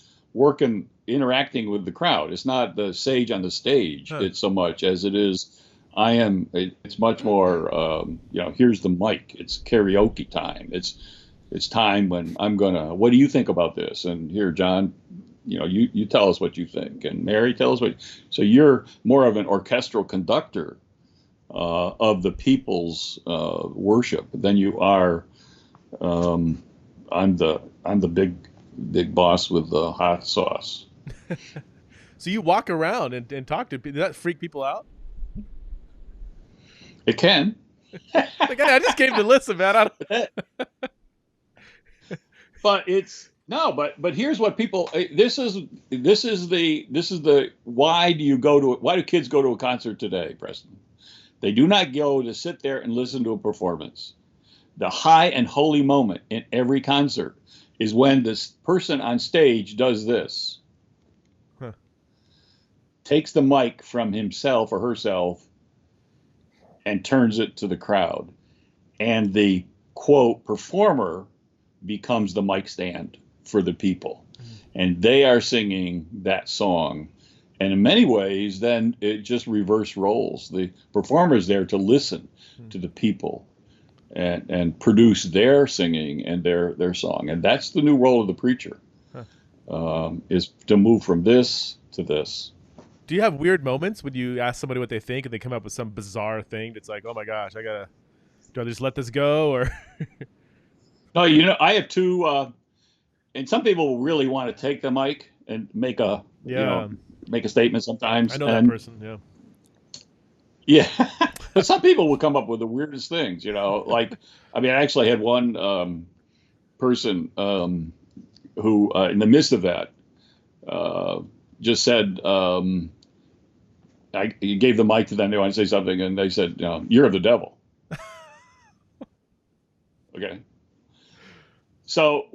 interacting with the crowd. It's not the sage on the stage. It's so much as it is. It's much more, here's the mic. It's karaoke time. It's time when what do you think about this? And here, John, you tell us what you think. And Mary, tell us so you're more of an orchestral conductor of the people's worship than you are. I'm the big boss with the hot sauce. So you walk around and talk to people. Does that freak people out? It can. I just gave the list of that. But but here's what people. This is the why do kids go to a concert today, Preston? They do not go to sit there and listen to a performance. The high and holy moment in every concert is when this person on stage does this. Takes the mic from himself or herself and turns it to the crowd. And the, quote, performer becomes the mic stand for the people. And they are singing that song. And in many ways, then it just reverse roles. The performer's there to listen to the people and produce their singing and their song. And that's the new role of the preacher, is to move from this to this. Do you have weird moments when you ask somebody what they think and they come up with some bizarre thing that's like, oh my gosh, do I just let this go? Or No, I have two, and some people really want to take the mic and make a statement sometimes. I know that person, Yeah. But some people will come up with the weirdest things, I actually had one person who, in the midst of that, just said, I gave the mic to them. They wanted to say something, and they said, "You're of the devil." Okay. So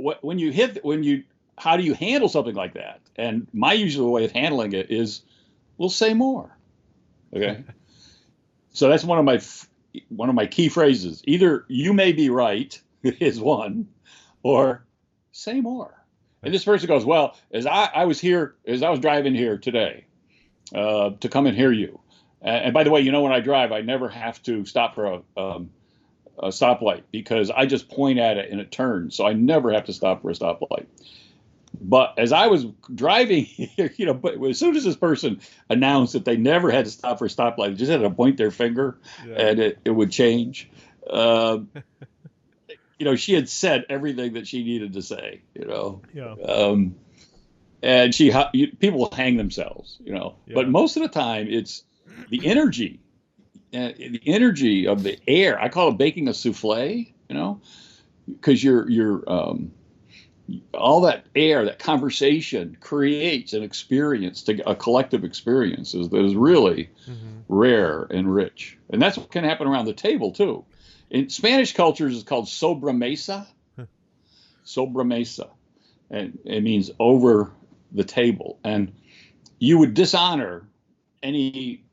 how do you handle something like that? And my usual way of handling it is, we'll say more. Okay. So that's one of my key phrases. Either you may be right is one, or say more. And this person goes, well, as I was driving here today to come and hear you. And by the way, when I drive, I never have to stop for a stoplight because I just point at it and it turns. So I never have to stop for a stoplight. But as I was driving here, but as soon as this person announced that they never had to stop for a stoplight, they just had to point their finger and it would change. She had said everything that she needed to say, and people will hang themselves, but most of the time it's the energy of the air. I call it baking a souffle, because you're all that air, that conversation creates an experience, a collective experience that is really rare and rich. And that's what can happen around the table too. In Spanish cultures, it's called Sobra Mesa. Sobra Mesa. And it means over the table. And you would dishonor any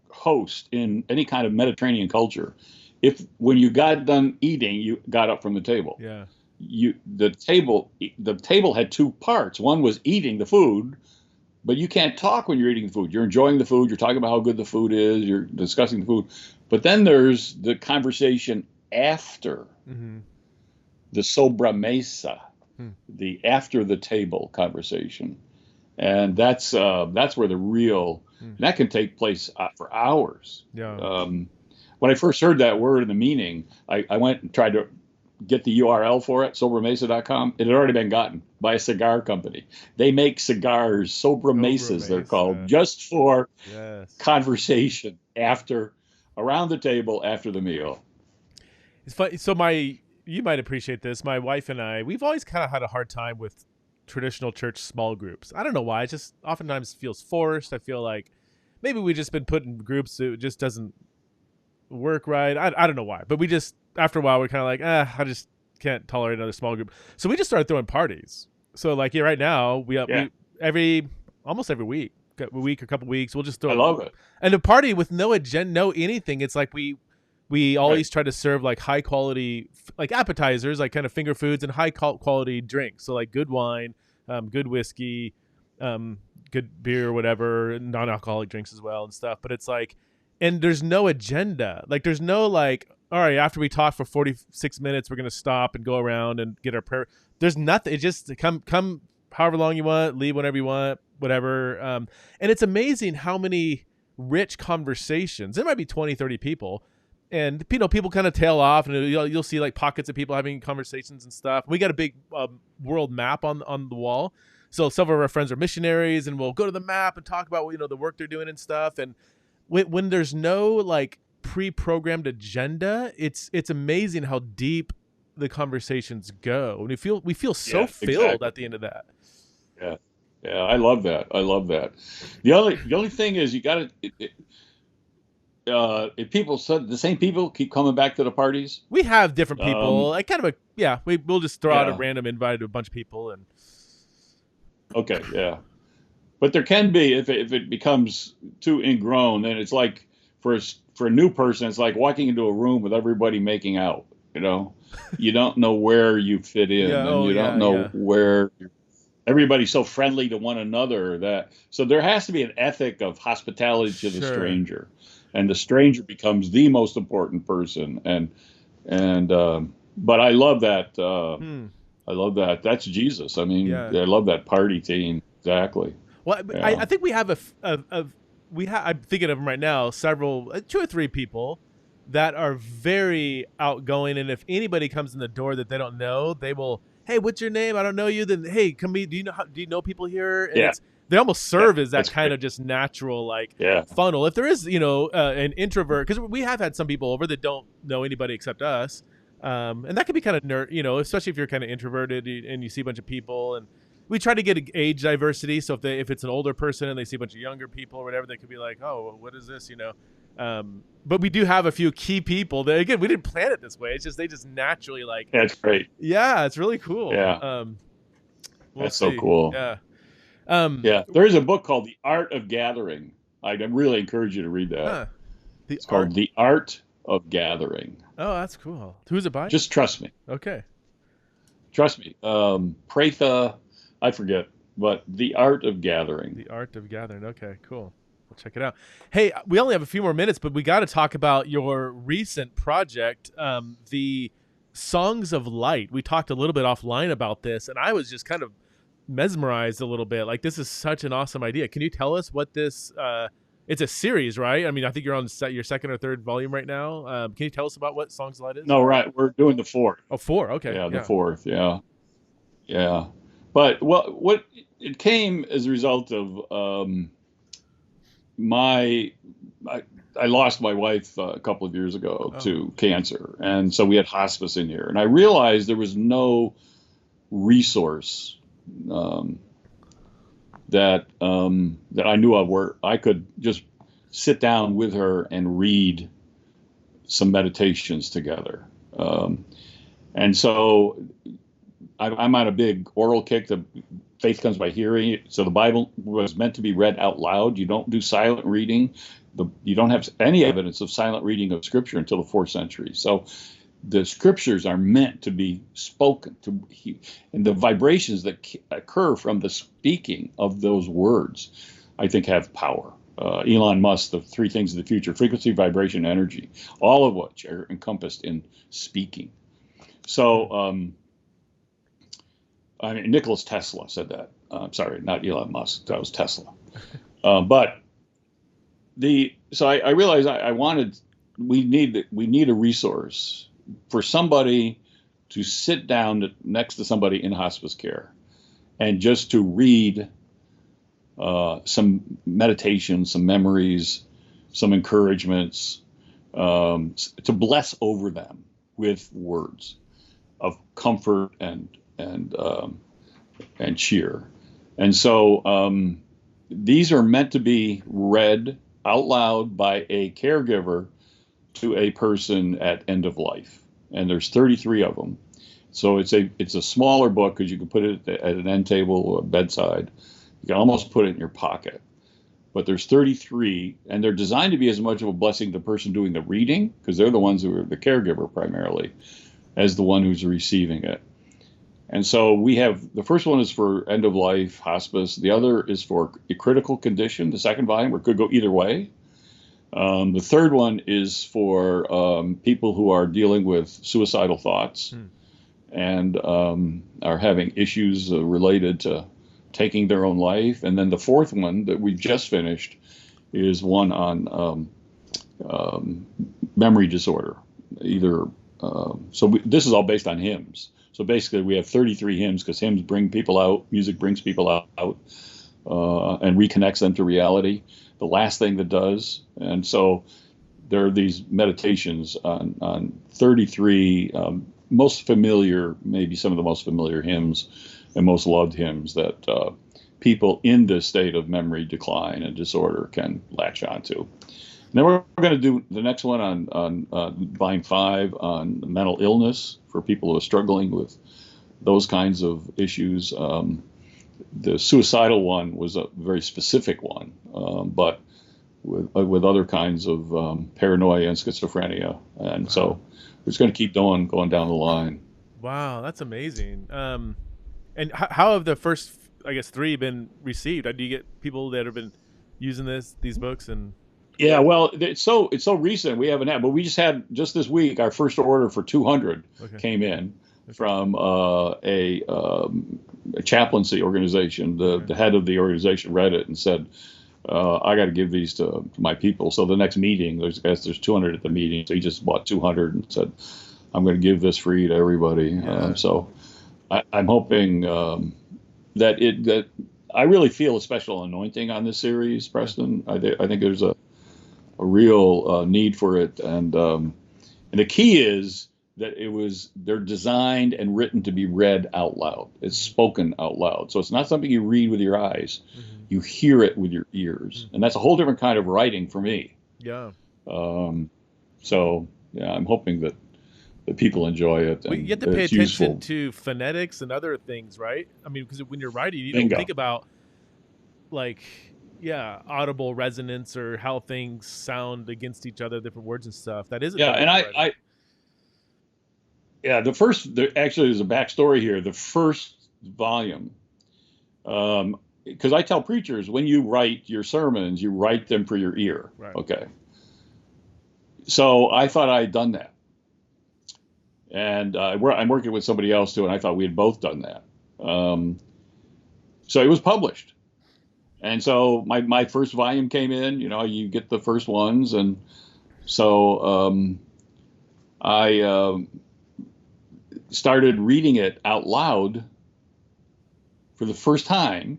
host in any kind of Mediterranean culture if when you got done eating, you got up from the table. Yeah. the table had two parts. One was eating the food, but you can't talk when you're eating the food. You're enjoying the food. You're talking about how good the food is. You're discussing the food. But then there's the conversation after the Sobra Mesa, the after the table conversation. And that's where the real, that can take place for hours. Yeah. When I first heard that word and the meaning, I went and tried to get the URL for it, sobramesa.com. It had already been gotten by a cigar company. They make cigars, Sobra Mesas, they're called, just for conversation around the table after the meal. It's funny. So you might appreciate this. My wife and I, we've always kind of had a hard time with traditional church small groups. I don't know why. It just oftentimes feels forced. I feel like maybe we've just been put in groups that it just doesn't work right. I don't know why. But we just, after a while, we're kind of like, I just can't tolerate another small group. So we just started throwing parties. So like right now, we almost every week, a couple weeks, we'll just throw. I love it. And a party with no agenda, no anything. It's like we always try to serve like high quality, like appetizers, like kind of finger foods, and high quality drinks. So like good wine, good whiskey, good beer, or whatever, non-alcoholic drinks as well and stuff. But it's like, and there's no agenda. Like there's no like, all right, after we talk for 46 minutes, we're going to stop and go around and get our prayer. There's nothing. It just come however long you want, leave whenever you want, whatever. And it's amazing how many rich conversations. There might be 20, 30 people. And people kind of tail off, and you'll see like pockets of people having conversations and stuff. We got a big world map on the wall, so several of our friends are missionaries, and we'll go to the map and talk about the work they're doing and stuff. And when there's no like pre-programmed agenda, it's amazing how deep the conversations go, and we feel so filled at the end of that. Yeah, I love that. The only thing is you got to. If people said the same people keep coming back to the parties, we have different people. Like kind of we'll just throw out a random invite to a bunch of people and. Okay, yeah, but there can be if it becomes too ingrown, then it's like for a new person, it's like walking into a room with everybody making out. You don't know where you fit in, and you don't know where. Everybody's so friendly to one another so there has to be an ethic of hospitality to the stranger. And the stranger becomes the most important person, but I love that. I love that. That's Jesus. I mean, I love that party theme. Exactly. Well, I think we have I'm thinking of them right now. Several, 2 or 3 people that are very outgoing, and if anybody comes in the door that they don't know, they will. Hey, what's your name? I don't know you. Then hey, come meet. Do you know people here? And they almost serve as that kind of just natural funnel. If there is, an introvert, because we have had some people over that don't know anybody except us, and that can be kind of especially if you're kind of introverted and you see a bunch of people, and we try to get age diversity. So if it's an older person and they see a bunch of younger people or whatever, they could be like, oh, what is this? But we do have a few key people that, again, we didn't plan it this way. It's just they just naturally like. That's great. Yeah, it's really cool. Yeah, that's so cool. Yeah. There is a book called The Art of Gathering. I really encourage you to read that. It's called The Art of Gathering. Oh, that's cool. Who's it by? Just trust me. Okay. Trust me. Pratha, I forget, but The Art of Gathering. The Art of Gathering. Okay, cool. We'll check it out. Hey, we only have a few more minutes, but we got to talk about your recent project, the Songs of Light. We talked a little bit offline about this, and I was just kind of mesmerized a little bit. Like, this is such an awesome idea. Can you tell us what this it's a series, right? I mean, I think you're on your second or third volume right now. Can you tell us about what Songs of Light is? No, right, we're doing the 4th. Oh, 4. Okay. The 4th. Yeah. But what it came as a result of I lost my wife a couple of years ago to cancer, and so we had hospice in here, and I realized there was no resource that I knew of where I could just sit down with her and read some meditations together. And so I'm on a big oral kick. The faith comes by hearing. So the Bible was meant to be read out loud. You don't do silent reading. You don't have any evidence of silent reading of Scripture until the 4th century. So the scriptures are meant to be spoken and the vibrations that occur from the speaking of those words, I think, have power. Elon Musk, the three things of the future: frequency, vibration, energy, all of which are encompassed in speaking. So, I mean, Nikola Tesla said that. Sorry, not Elon Musk. That was Tesla. But so I realized we need a resource for somebody to sit down next to somebody in hospice care and just to read some meditation, some memories, some encouragements, to bless over them with words of comfort and cheer. And so these are meant to be read out loud by a caregiver to a person at end of life. And there's 33 of them. So it's a smaller book because you can put it at an end table or bedside. You can almost put it in your pocket. But there's 33, and they're designed to be as much of a blessing to the person doing the reading, because they're the ones who are the caregiver primarily, as the one who's receiving it. And so we have, the first one is for end of life hospice. The other is for a critical condition, the second volume, or it could go either way. The third one is for people who are dealing with suicidal thoughts and are having issues related to taking their own life. And then the fourth one that we just finished is one on memory disorder. This is all based on hymns. So basically we have 33 hymns because hymns bring people out, music brings people out and reconnects them to reality. The last thing that does. And so there are these meditations on 33 most familiar, maybe some of the most familiar hymns and most loved hymns that people in this state of memory decline and disorder can latch onto. And then we're going to do the next one on volume 5 on mental illness for people who are struggling with those kinds of issues. The suicidal one was a very specific one, but with other kinds of paranoia and schizophrenia. And so we're just going to keep going down the line. Wow, that's amazing. And how have the first, I guess, 3 been received? Do you get people that have been using these books? And yeah, well, it's so recent. We haven't had, but we just this week, our first order for 200 came in from a chaplaincy organization. The head of the organization read it and said, I got to give these to my people. So the next meeting, there's 200 at the meeting. So he just bought 200 and said, I'm going to give this free to everybody. Yeah. So I'm hoping that I really feel a special anointing on this series, Preston. I think there's a real need for it. And the key is that they're designed and written to be read out loud. It's spoken out loud. So it's not something you read with your eyes. You hear it with your ears. And that's a whole different kind of writing for me. Yeah. So yeah, I'm hoping that people enjoy it. You have to pay attention to phonetics and other things, right? I mean, because when you're writing, you don't think about audible resonance or how things sound against each other, different words and stuff. That isn't. Yeah, and actually there's a backstory here. The first volume, because I tell preachers, when you write your sermons, you write them for your ear. Right. Okay. So I thought I had done that. And I'm working with somebody else too, and I thought we had both done that. So it was published. And so my first volume came in, you get the first ones. And so I started reading it out loud for the first time.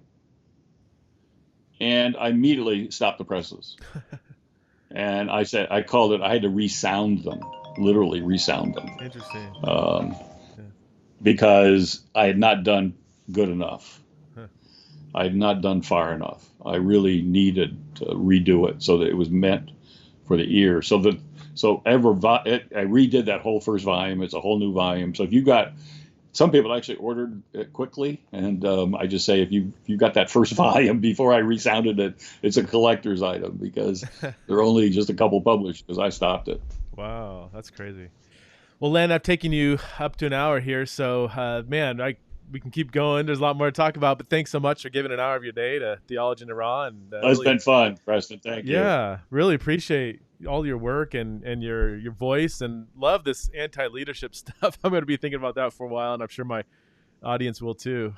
And I immediately stopped the presses. And I had to resound them, literally resound them. Interesting. Because I had not done good enough. I had not done far enough. I really needed to redo it so that it was meant for the ear. I redid that whole first volume. It's a whole new volume. So some people actually ordered it quickly, and I just say if you got that first volume before I resounded it, it's a collector's item because there are only just a couple published because I stopped it. Wow, that's crazy. Well, Len, I've taken you up to an hour here, so man, we can keep going. There's a lot more to talk about, but thanks so much for giving an hour of your day to Theology in Iran. And It's been fun, Preston. Thank you. Yeah, really appreciate all your work and your voice, and love this anti-leadership stuff. I'm going to be thinking about that for a while, and I'm sure my audience will too.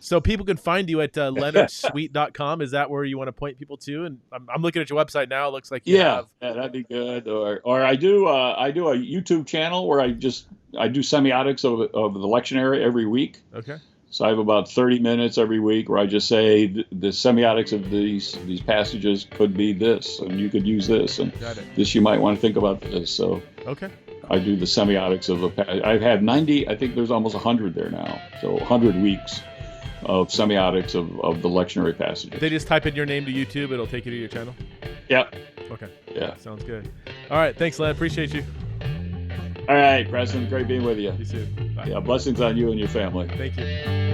So people can find you at leonardsweet.com. Is that where you want to point people to? And I'm looking at your website now. It looks like you have. Yeah, that'd be good. Or I do a YouTube channel where I do semiotics of the lectionary every week. Okay. So I have about 30 minutes every week where I just say the semiotics of these passages could be this, and you could use this, and this you might want to think about this. So okay. I do the semiotics of I've had 90, I think there's almost 100 there now. So 100 weeks of semiotics of the lectionary passages. They just type in your name to YouTube, it'll take you to your channel? Yep. Okay. Yeah. Sounds good. All right. Thanks, Len. Appreciate you. All right, Preston. Great being with you. You too. Bye. Yeah, blessings on you and your family. Thank you.